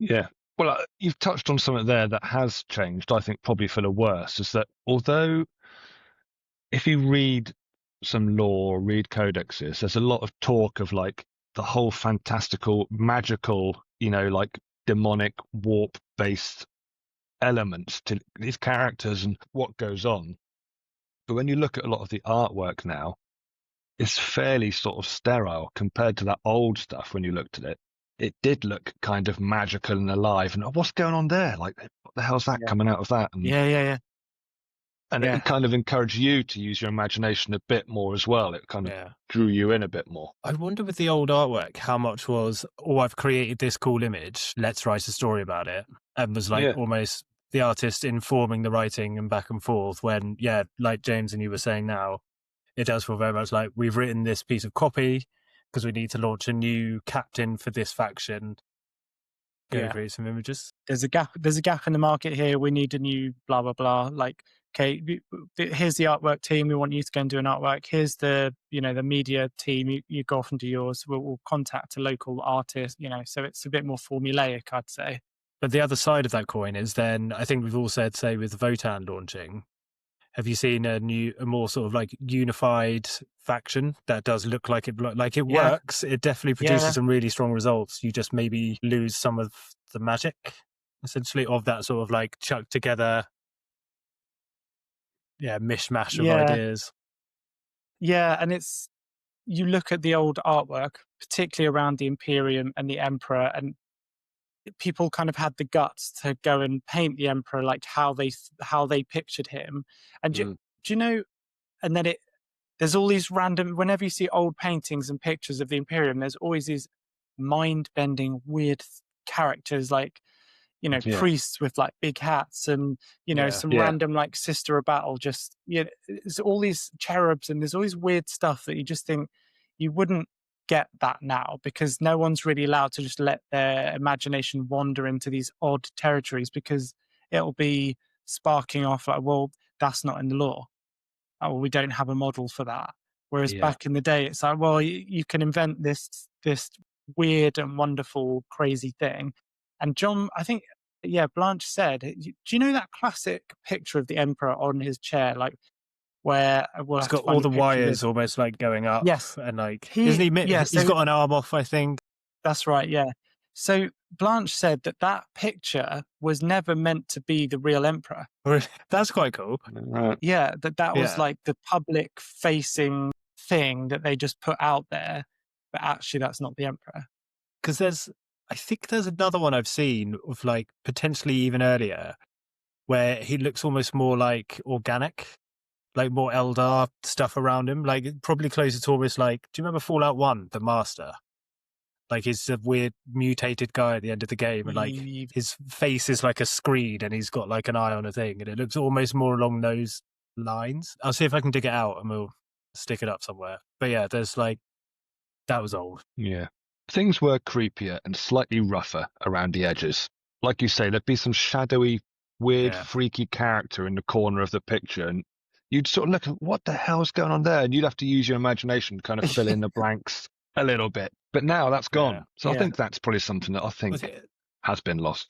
Yeah. Well, you've touched on something there that has changed, I think, probably for the worse, is that although if you read some lore, read codexes, there's a lot of talk of like the whole fantastical, magical, like demonic warp based elements to these characters and what goes on. But when you look at a lot of the artwork now, it's fairly sort of sterile compared to that old stuff. When you looked at it, it did look kind of magical and alive. And what's going on there? Like, what the hell's that Yeah. coming out of that? And Yeah. it kind of encouraged you to use your imagination a bit more as well. It kind of drew you in a bit more. I wonder with the old artwork, how much was, I've created this cool image, let's write a story about it. And was like almost the artist informing the writing and back and forth when, like James and you were saying now, it does feel very much like we've written this piece of copy because we need to launch a new captain for this faction. Go create some images. There's a gap in the market here. We need a new blah, blah, blah. Like, okay, here's the artwork team. We want you to go and do an artwork. Here's the media team. You go off and do yours. We'll contact a local artist, so it's a bit more formulaic, I'd say. But the other side of that coin is then, I think we've all said, say with Votan launching, have you seen a more sort of like unified faction that does look like it works? It definitely produces some really strong results. You just maybe lose some of the magic, essentially, of that sort of like chucked together, mishmash of ideas. Yeah, and you look at the old artwork, particularly around the Imperium and the Emperor, and people kind of had the guts to go and paint the Emperor like how they pictured him. And do you know, and then there's all these random, whenever you see old paintings and pictures of the Imperium, there's always these mind-bending weird characters like priests with like big hats and some random like Sister of Battle, just there's all these cherubs and there's all this weird stuff that you just think you wouldn't get that now, because no one's really allowed to just let their imagination wander into these odd territories, because it'll be sparking off like, well, that's not in the law. Oh, we don't have a model for that. Whereas back in the day, it's like, well, you can invent this weird and wonderful, crazy thing. And John, I think, Blanche said, do you know that classic picture of the Emperor on his chair, like where it's got all the wires almost like going up? Yes, and like he's got an arm off, I think. That's right. Yeah. So Blanche said that picture was never meant to be the real Emperor. That's quite cool. Yeah, that was like the public facing thing that they just put out there, but actually that's not the Emperor. Because I think there's another one I've seen of like potentially even earlier where he looks almost more like organic, like more Eldar stuff around him, like probably closer to almost like, do you remember Fallout 1, the Master? Like he's a weird mutated guy at the end of the game, and like his face is like a screen and he's got like an eye on a thing, and it looks almost more along those lines. I'll see if I can dig it out and we'll stick it up somewhere. But yeah, there's like, that was old. Yeah. Things were creepier and slightly rougher around the edges. Like you say, there'd be some shadowy, weird, freaky character in the corner of the picture, and you'd sort of look at what the hell's going on there, and you'd have to use your imagination to kind of fill in the blanks a little bit. But now that's gone. So I think that's probably something that I think has been lost.